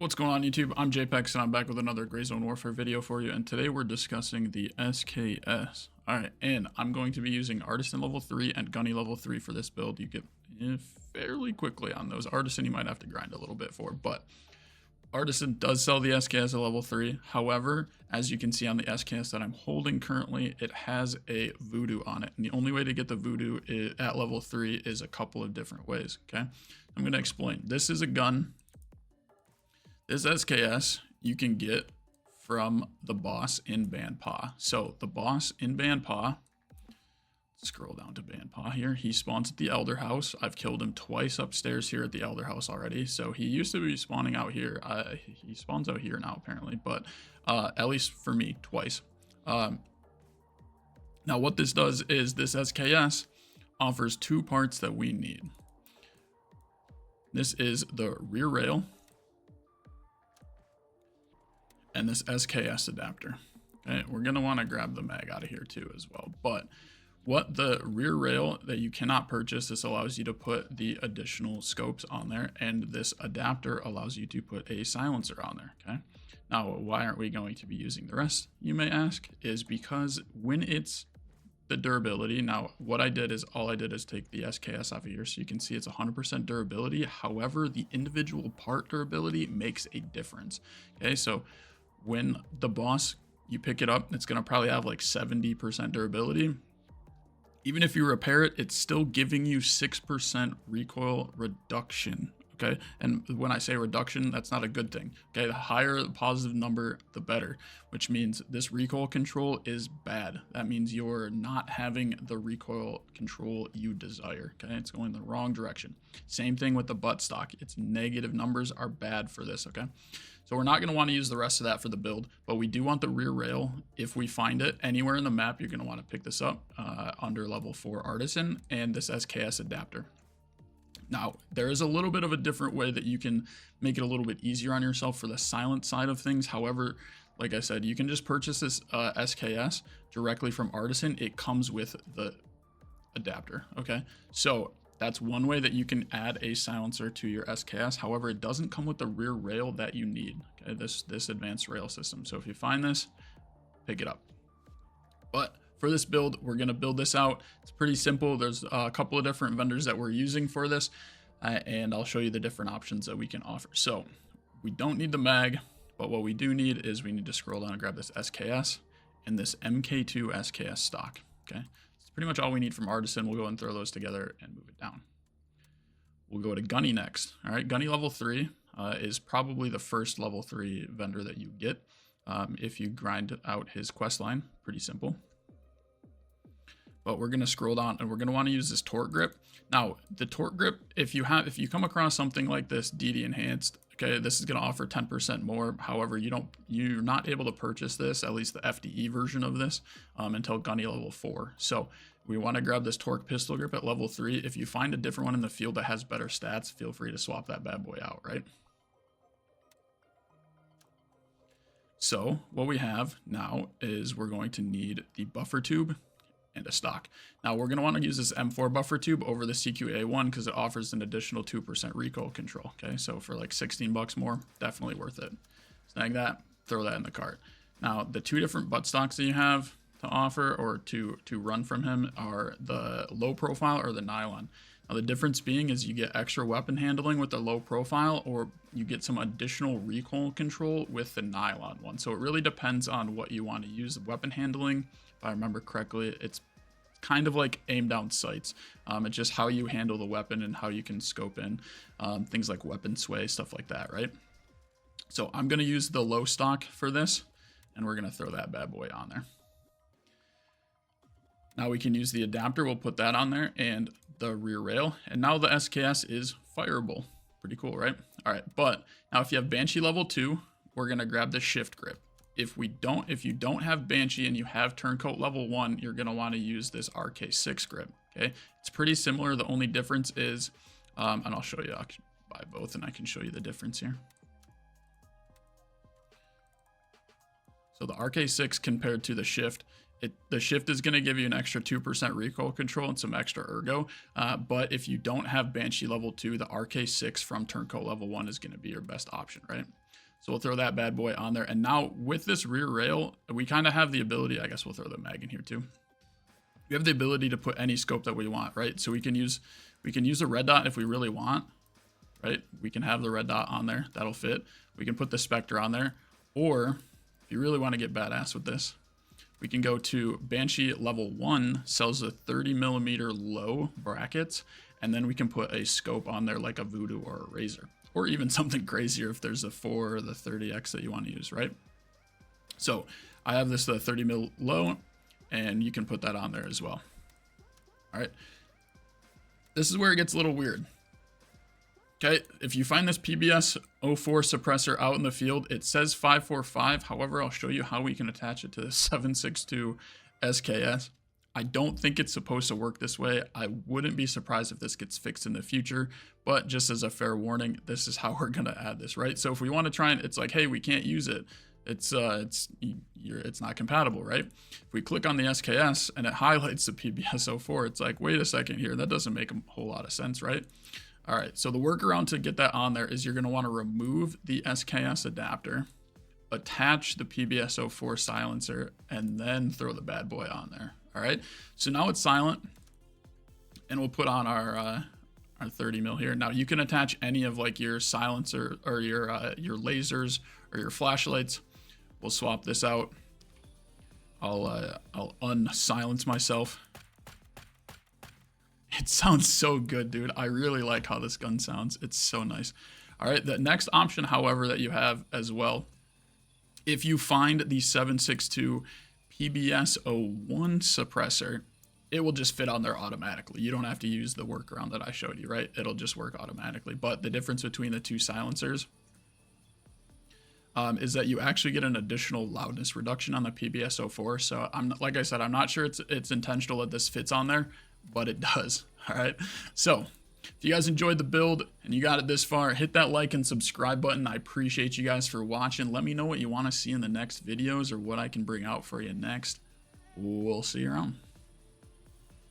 What's going on YouTube? I'm JPEX and I'm back with another Gray Zone Warfare video for you, and today we're discussing the SKS. Alright, and I'm going to be using Artisan level 3 and Gunny level 3 for this build. You get fairly quickly on those. Artisan you might have to grind a little bit for, but Artisan does sell the SKS at level 3. However, as you can see on the SKS that I'm holding currently, it has a voodoo on it. And the only way to get the voodoo at level 3 is a couple of different ways, okay? I'm going to explain. This is a gun. This SKS you can get from the boss in Bandpa. So the boss in Bandpa, scroll down to Bandpa here. He spawns at the Elder House. I've killed him twice upstairs here at the Elder House already. So he used to be spawning out here. He spawns out here now apparently, but at least for me, twice. Now what this does is this SKS offers two parts that we need. This is the rear rail and this SKS adapter. Okay, we're gonna want to grab the mag out of here too as well. But what the rear rail that you cannot purchase, this allows you to put the additional scopes on there, and this adapter allows you to put a silencer on there. Okay, now why aren't we going to be using the rest, you may ask, is because when it's the durability, now what I did is all I did is take the SKS off of here, so you can see it's 100% durability. However, the individual part durability makes a difference. Okay, so when the boss, you pick it up, it's going to probably have like 70% durability. Even if you repair it, it's still giving you 6% recoil reduction. Okay, and when I say reduction, that's not a good thing. Okay, the higher the positive number, the better, which means this recoil control is bad. That means you're not having the recoil control you desire. Okay, it's going the wrong direction. Same thing with the butt stock. Its negative numbers are bad for this. Okay, so we're not going to want to use the rest of that for the build, but we do want the rear rail. If we find it anywhere in the map, you're going to want to pick this up under level 4 Artisan and this SKS adapter. Now, there is a little bit of a different way that you can make it a little bit easier on yourself for the silent side of things. However, like I said, you can just purchase this SKS directly from Artisan. It comes with the adapter, okay? So that's one way that you can add a silencer to your SKS. However, it doesn't come with the rear rail that you need, okay? This advanced rail system. So if you find this, pick it up. But for this build, we're going to build this out. It's pretty simple. There's a couple of different vendors that we're using for this, and I'll show you the different options that we can offer. So we don't need the mag, but what we do need is we need to scroll down and grab this SKS and this MK2 SKS stock. Okay, it's pretty much all we need from Artisan. We'll go and throw those together and move it down. We'll go to Gunny next. All right, Gunny level 3 is probably the first level 3 vendor that you get if you grind out his quest line. Pretty simple. But we're going to scroll down and we're going to want to use this torque grip. Now, the torque grip, if you come across something like this DD enhanced, okay, this is going to offer 10% more. However, you're not able to purchase this, at least the FDE version of this, until Gunny level 4. So we want to grab this torque pistol grip at level 3. If you find a different one in the field that has better stats, feel free to swap that bad boy out, right? So what we have now is we're going to need the buffer tube and a stock. Now we're going to want to use this M4 buffer tube over the CQA1 because it offers an additional 2% recoil control. Okay, so for like 16 bucks more, definitely worth it. Snag that, throw that in the cart. Now the two different butt stocks that you have to offer or to run from him are the low profile or the nylon. Now the difference being is you get extra weapon handling with the low profile, or you get some additional recoil control with the nylon one. So it really depends on what you want to use. The weapon handling, if I remember correctly, it's kind of like aim down sights. It's just how you handle the weapon and how you can scope in things like weapon sway, stuff like that, right? So I'm going to use the low stock for this, and we're going to throw that bad boy on there. Now we can use the adapter. We'll put that on there and the rear rail. And now the SKS is fireable. Pretty cool, right? All right, but now if you have Banshee level 2, we're going to grab the shift grip. If you don't have Banshee and you have Turncoat level 1, you're going to want to use this RK6 grip. Okay, it's pretty similar. The only difference is, and I'll show you, I'll buy both and I can show you the difference here. So the RK6 compared to the shift The shift is going to give you an extra 2% recoil control and some extra ergo. But if you don't have Banshee level 2, the RK6 from Turncoat level 1 is going to be your best option, right? So we'll throw that bad boy on there. And now with this rear rail, we kind of have the ability, I guess we'll throw the mag in here too. We have the ability to put any scope that we want, right? So we can use a red dot if we really want, right? We can have the red dot on there. That'll fit. We can put the Spectre on there. Or if you really want to get badass with this, we can go to Banshee level 1, sells a 30mm low brackets, and then we can put a scope on there like a Voodoo or a Razor, or even something crazier if there's a 4 or the 30X that you want to use, right? So I have this 30mm low, and you can put that on there as well. All right. This is where it gets a little weird. Okay, if you find this PBS 04 suppressor out in the field, it says 545. However, I'll show you how we can attach it to the 762 SKS. I don't think it's supposed to work this way. I wouldn't be surprised if this gets fixed in the future, but just as a fair warning, this is how we're gonna add this, right? So if we want to try and it's like, hey, we can't use it. It's not compatible, right? If we click on the SKS and it highlights the PBS 04, it's like, wait a second here, that doesn't make a whole lot of sense, right? All right, so the workaround to get that on there is you're going to want to remove the SKS adapter, attach the PBS 04 silencer, and then throw the bad boy on there. All right, so now it's silent, and we'll put on our 30mm here. Now you can attach any of like your silencer or your lasers or your flashlights. We'll swap this out. I'll unsilence myself. It sounds so good, dude. I really like how this gun sounds. It's so nice. All right, the next option, however, that you have as well, if you find the 762 PBS 01 suppressor, it will just fit on there automatically. You don't have to use the workaround that I showed you, right? It'll just work automatically. But the difference between the two silencers is that you actually get an additional loudness reduction on the PBS 04. So like I said, I'm not sure it's intentional that this fits on there, but it does. All right, so if you guys enjoyed the build and you got it this far, hit that like and subscribe button. I appreciate you guys for watching. Let me know what you want to see in the next videos or what I can bring out for you next. We'll see you around.